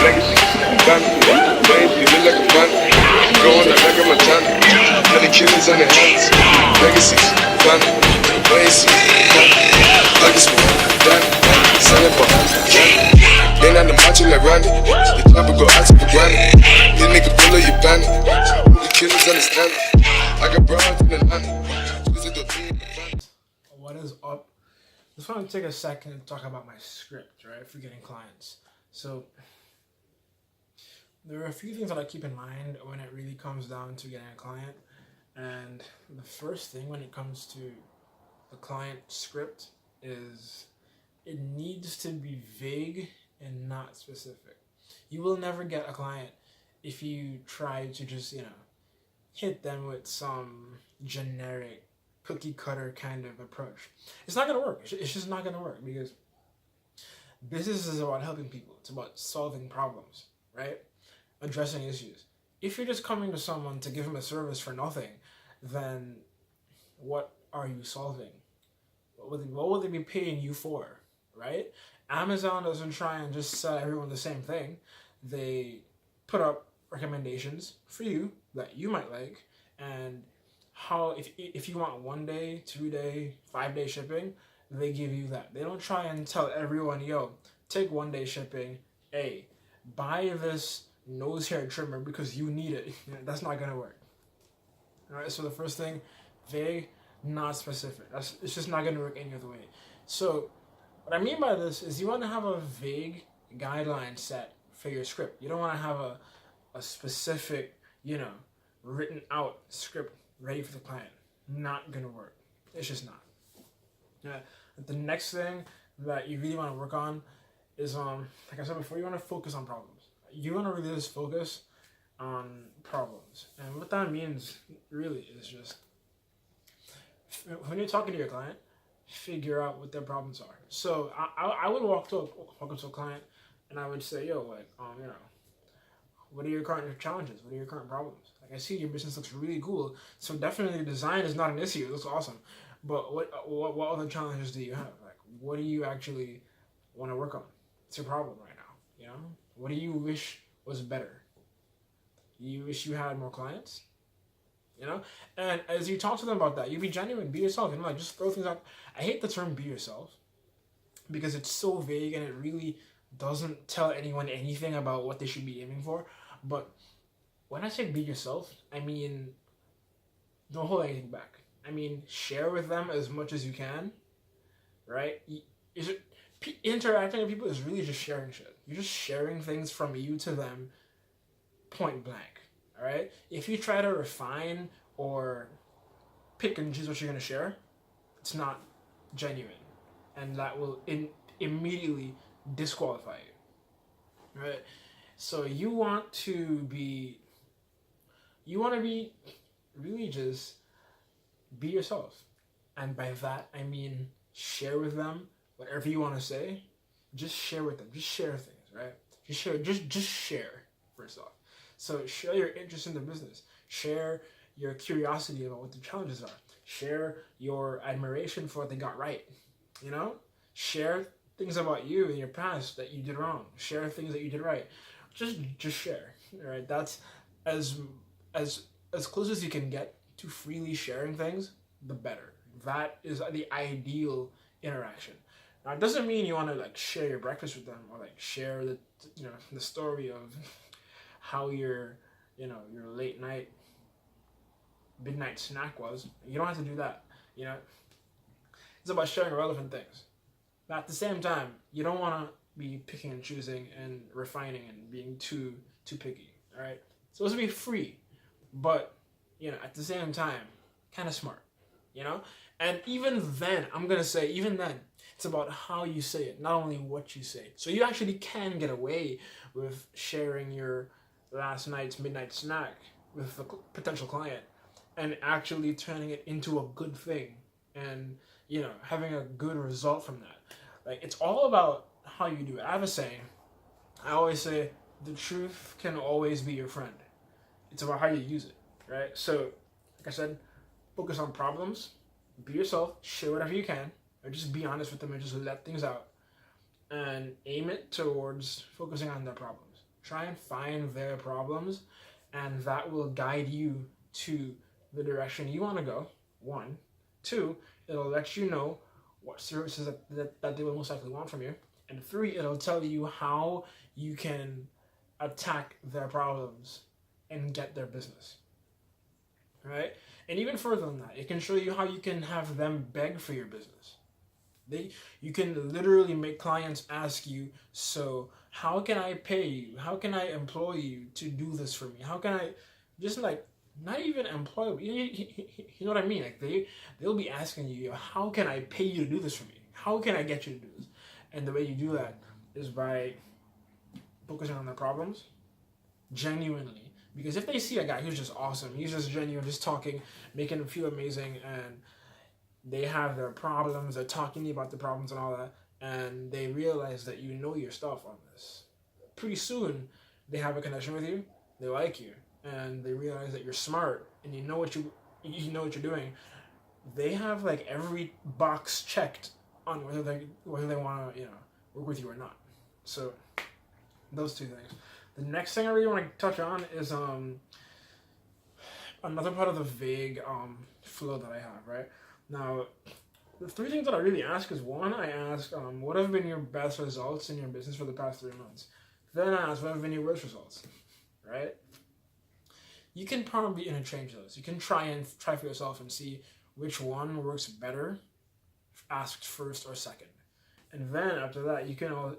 legacy, family, brain, feeling like a man. Growing up like a Montana, many killings on their hands. Legacy, family, brain, legacy, done, selling for they not the macho like Randy. The top go out to the granny. These niggas pull up your bandit. The killers understand it. I got broads in the land. What is up? Just want to take a second to talk about my script, right, for getting clients. So there are a few things that I keep in mind when it really comes down to getting a client. And the first thing when it comes to the client script is it needs to be vague and not specific. You will never get a client if you try to just, hit them with some generic cookie cutter kind of approach. It's not going to work. It's just not going to work because business is about helping people. It's about solving problems, right? Addressing issues. If you're just coming to someone to give them a service for nothing, then what are you solving? What will they be paying you for, right? Amazon doesn't try and just sell everyone the same thing. They put up recommendations for you that you might like, and how if you want 1 day, 2 day, 5 day shipping, they give you that. They don't try and tell everyone, yo, take 1 day shipping, hey, buy this nose hair trimmer because you need it. That's not gonna work. All right, so the first thing, vague, not specific. It's just not gonna work any other way. So what I mean by this is you want to have a vague guideline set for your script. You don't want to have a specific, written out script ready for the client. Not gonna work. It's just not. Yeah. The next thing that you really want to work on is, like I said before, you want to focus on problems. You want to really just focus on problems. And what that means really is just when you're talking to your client, figure out what their problems are. So I would walk up to a client and I would say, yo, like, what are your current challenges? What are your current problems? Like, I see your business looks really cool. So definitely design is not an issue. It looks awesome. But what other challenges do you have? Like, what do you actually want to work on? It's your problem right now. What do you wish was better? You wish you had more clients? And as you talk to them about that, you be genuine, be yourself. Just throw things out. I hate the term "be yourself" because it's so vague and it really doesn't tell anyone anything about what they should be aiming for. But when I say "be yourself," I mean don't hold anything back. I mean share with them as much as you can, right? Interacting with people is really just sharing shit. You're just sharing things from you to them, point blank. All right. If you try to refine or pick and choose what you're gonna share, it's not genuine, and that will immediately disqualify you. Right. So you want to be really just be yourself, and by that I mean share with them whatever you want to say. Just share with them. Just share things. Right. Just share. Just share. First off. So share your interest in the business. Share your curiosity about what the challenges are. Share your admiration for what they got right. Share things about you in your past that you did wrong. Share things that you did right. Just share. All right. That's as close as you can get to freely sharing things, the better. That is the ideal interaction. Now, it doesn't mean you want to share your breakfast with them or share the story of how your late night midnight snack was. You don't have to do that. It's about sharing relevant things. But at the same time, you don't want to be picking and choosing and refining and being too picky. All right. It's supposed to be free, but at the same time, kind of smart. And even then, it's about how you say it, not only what you say. So you actually can get away with sharing your last night's midnight snack with a potential client and actually turning it into a good thing and having a good result from that. It's all about how you do it. I have a saying. I always say the truth can always be your friend. It's about how you use it, right? So like I said, focus on problems, be yourself, share whatever you can, or just be honest with them and just let things out and aim it towards focusing on their problems. Try and find their problems, and that will guide you to the direction you want to go. One. Two, it'll let you know what services that they will most likely want from you. And three, it'll tell you how you can attack their problems and get their business. Right? And even further than that, it can show you how you can have them beg for your business. You can literally make clients ask you, so how can I pay you? How can I employ you to do this for me? How can I just like not even employ you know what I mean? Like they'll be asking you, how can I pay you to do this for me? How can I get you to do this? And the way you do that is by focusing on their problems genuinely. Because if they see a guy who's just awesome, he's just genuine, just talking, making them feel amazing, and they have their problems, they're talking to you about the problems and all that, and they realize that you know your stuff on this, pretty soon they have a connection with you, they like you, and they realize that you're smart and you know what you're doing. They have like every box checked on whether they want to work with you or not. So those two things. The next thing I really want to touch on is another part of the vague flow that I have, right? Now, the three things that I really ask is, one, I ask, what have been your best results in your business for the past 3 months? Then I ask, what have been your worst results, right? You can probably interchange those. You can try for yourself and see which one works better, asked first or second. And then after that,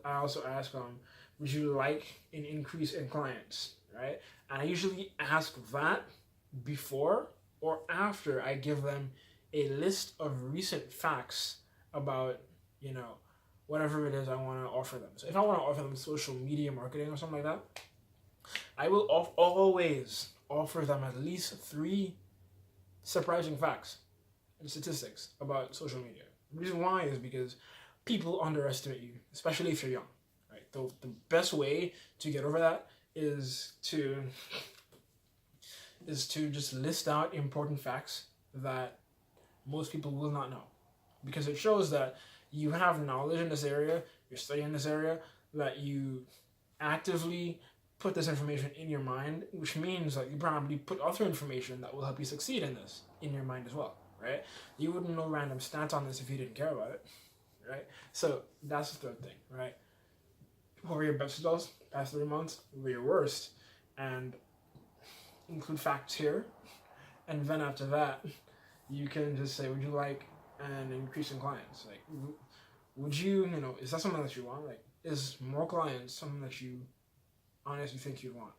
I also ask, would you like an increase in clients, right? And I usually ask that before or after I give them a list of recent facts about, whatever it is I want to offer them. So if I want to offer them social media marketing or something like that, I will always offer them at least 3 surprising facts and statistics about social media. The reason why is because people underestimate you, especially if you're young. Right? The best way to get over that is to just list out important facts that most people will not know, because it shows that you have knowledge in this area, you're studying this area, that you actively put this information in your mind, which means that you probably put other information that will help you succeed in this in your mind as well, right? You wouldn't know random stats on this if you didn't care about it, right? So that's the third thing, right? What were your best results past 3 months? What were your worst? And include facts here. And then after that, you can just say, would you like an increase in clients? Like, would you, is that something that you want? Like, is more clients something that you honestly think you'd want?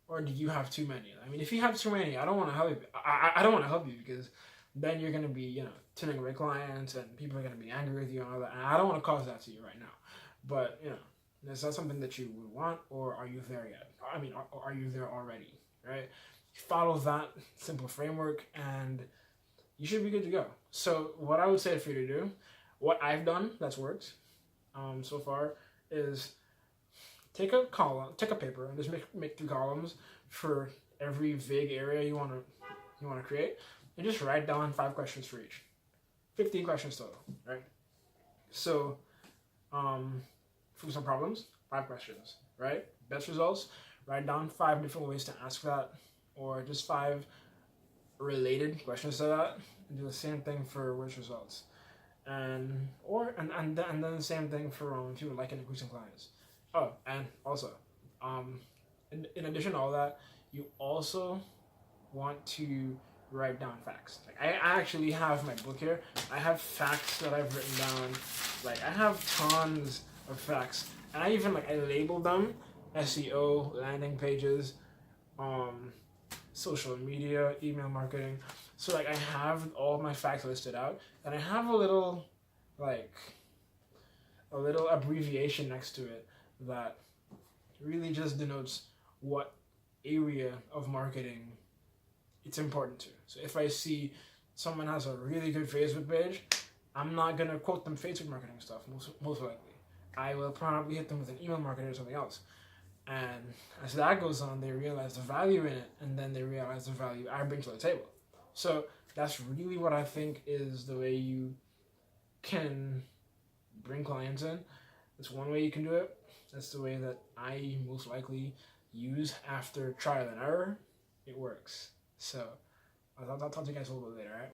Or do you have too many? I mean, if you have too many, I don't want to help you. I don't want to help you, because then you're going to be, turning away clients and people are going to be angry with you and all that. And I don't want to cause that to you right now. But, is that something that you would want, or are you there yet? I mean, are you there already, right? Follow that simple framework and you should be good to go. So what I would say for you to do, what I've done that's worked so far, is take a paper and just make 3 columns for every vague area you want to create, and just write down 5 questions for each. 15 questions total, right? So focus on problems, 5 questions, right? Best results, write down 5 different ways to ask that, or just 5 related questions to that, and do the same thing for worst results, and then the same thing for if you would like an increase in clients. Oh, and also, in addition to all that, you also want to write down facts. Like I actually have my book here. I have facts that I've written down. Like I have tons of facts, and I even I labeled them: SEO, landing pages, social media, email marketing. So I have all my facts listed out, and I have a little abbreviation next to it that really just denotes what area of marketing it's important to. So if I see someone has a really good Facebook page, I'm not gonna quote them Facebook marketing stuff, most likely. I will probably hit them with an email marketing or something else. And as that goes on, they realize the value in it, and then they realize the value I bring to the table. So that's really what I think is the way you can bring clients in That's one way you can do it. That's the way that I most likely use after trial and error. It works. So I'll talk to you guys a little bit later, alright?